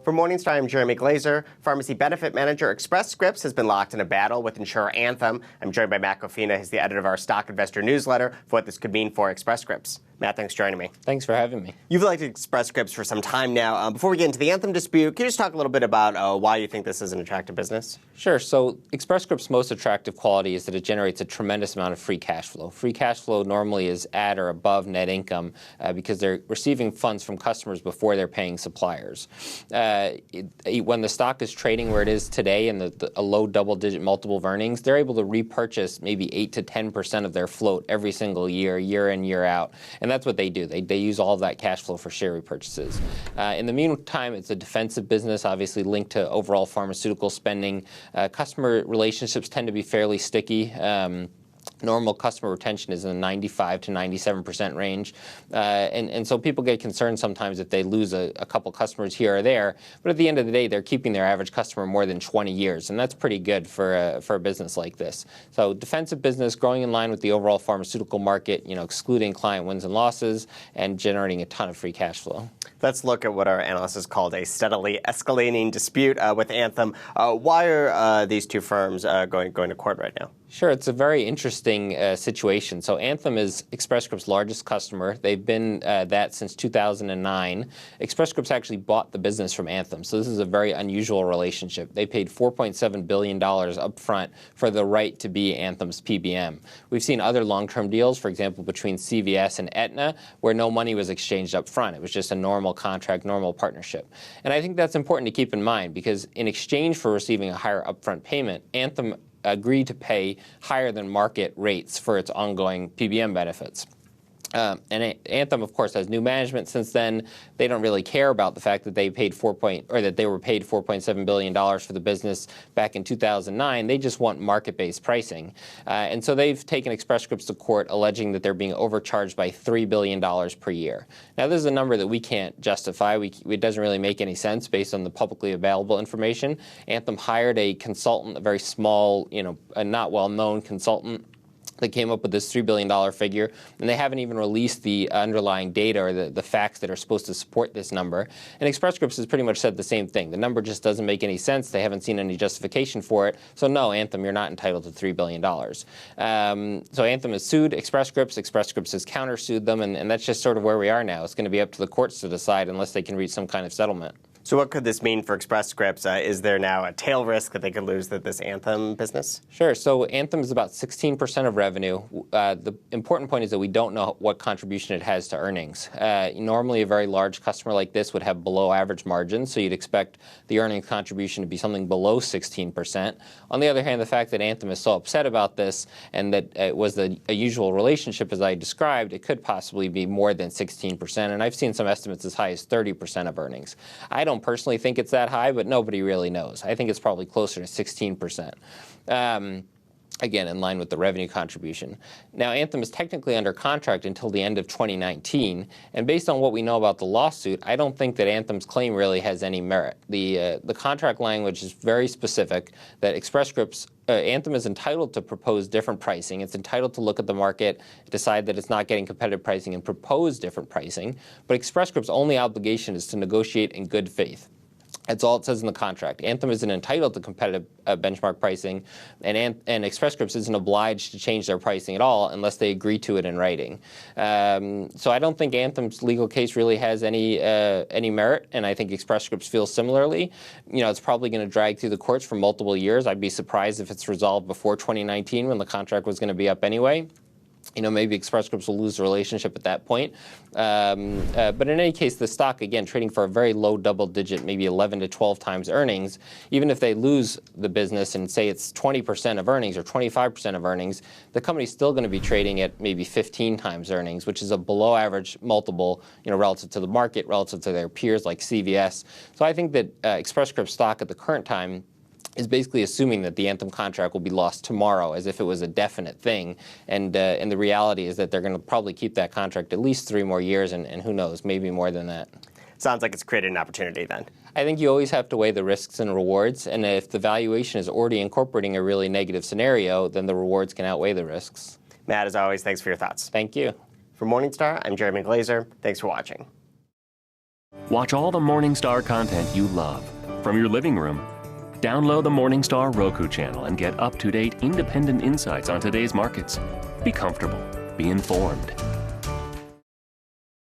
For Morningstar, I'm Jeremy Glazer. Pharmacy benefit manager Express Scripts has been locked in a battle with insurer Anthem. I'm joined by Matt Coffina. He's the editor of our Stock Investor newsletter for what this could mean for Express Scripts. Matt, thanks for joining me. Thanks for having me. You've liked Express Scripts for some time now. Before we get into the Anthem dispute, can you just talk a little bit about why you think this is an attractive business? Sure. So Express Scripts' most attractive quality is that it generates a tremendous amount of free cash flow. Free cash flow normally is at or above net income because they're receiving funds from customers before they're paying suppliers. When the stock is trading where it is today in a low double-digit multiple of earnings, they're able to repurchase maybe 8 to 10% of their float every single year, year in, year out. And that's what they do. They use all of that cash flow for share repurchases. In the meantime, it's a defensive business, obviously linked to overall pharmaceutical spending. Customer relationships tend to be fairly sticky. Normal customer retention is in the 95 to 97% range. And so people get concerned sometimes if they lose a couple customers here or there. But at the end of the day, they're keeping their average customer more than 20 years. And that's pretty good for a business like this. So defensive business, growing in line with the overall pharmaceutical market, excluding client wins and losses, and generating a ton of free cash flow. Let's look at what our analyst has called a steadily escalating dispute with Anthem. Why are these two firms going to court right now? Sure, it's a very interesting situation. So Anthem is Express Scripts' largest customer. They've been that since 2009. Express Scripts actually bought the business from Anthem, so this is a very unusual relationship. They paid $4.7 billion upfront for the right to be Anthem's PBM. We've seen other long-term deals, for example, between CVS and Aetna, where no money was exchanged upfront. It was just a normal contract, normal partnership. And I think that's important to keep in mind because in exchange for receiving a higher upfront payment, Anthem agreed to pay higher than market rates for its ongoing PBM benefits. And Anthem, of course, has new management since then. They don't really care about the fact that they were paid $4.7 billion for the business back in 2009. They just want market-based pricing. And so they've taken Express Scripts to court alleging that they're being overcharged by $3 billion per year. Now, this is a number that we can't justify. It doesn't really make any sense based on the publicly available information. Anthem hired a consultant, a very small, a not well-known consultant, that came up with this $3 billion figure, and they haven't even released the underlying data or the facts that are supposed to support this number. And Express Scripts has pretty much said the same thing. The number just doesn't make any sense. They haven't seen any justification for it. So no, Anthem, you're not entitled to $3 billion. So Anthem has sued Express Scripts. Express Scripts has countersued them, and that's just sort of where we are now. It's going to be up to the courts to decide unless they can reach some kind of settlement. So what could this mean for Express Scripts? Is there now a tail risk that they could lose this Anthem business? Sure. So Anthem is about 16% of revenue. The important point is that we don't know what contribution it has to earnings. Normally, a very large customer like this would have below average margins, so you'd expect the earnings contribution to be something below 16%. On the other hand, the fact that Anthem is so upset about this and that it was a usual relationship, as I described, it could possibly be more than 16%. And I've seen some estimates as high as 30% of earnings. I don't personally think it's that high, but nobody really knows. I think it's probably closer to 16%. Again, in line with the revenue contribution. Now, Anthem is technically under contract until the end of 2019, and based on what we know about the lawsuit, I don't think that Anthem's claim really has any merit. The contract language is very specific that Express Scripts, Anthem is entitled to propose different pricing. It's entitled to look at the market, decide that it's not getting competitive pricing, and propose different pricing. But Express Scripts' only obligation is to negotiate in good faith. That's all it says in the contract. Anthem isn't entitled to competitive benchmark pricing, and Express Scripts isn't obliged to change their pricing at all unless they agree to it in writing. So I don't think Anthem's legal case really has any merit, and I think Express Scripts feels similarly. It's probably going to drag through the courts for multiple years. I'd be surprised if it's resolved before 2019 when the contract was going to be up anyway. Maybe Express Scripts will lose the relationship at that point. But in any case, the stock, again, trading for a very low double-digit, maybe 11 to 12 times earnings, even if they lose the business and say it's 20% of earnings or 25% of earnings, the company's still going to be trading at maybe 15 times earnings, which is a below-average multiple, relative to the market, relative to their peers like CVS. So I think that Express Scripts stock at the current time is basically assuming that the Anthem contract will be lost tomorrow as if it was a definite thing. And the reality is that they're going to probably keep that contract at least 3 more years, and who knows, maybe more than that. Sounds like it's created an opportunity then. I think you always have to weigh the risks and rewards, and if the valuation is already incorporating a really negative scenario, then the rewards can outweigh the risks. Matt, as always, thanks for your thoughts. Thank you. For Morningstar, I'm Jeremy Glazer. Thanks for watching. Watch all the Morningstar content you love from your living room. Download the Morningstar Roku channel and get up-to-date independent insights on today's markets. Be comfortable. Be informed.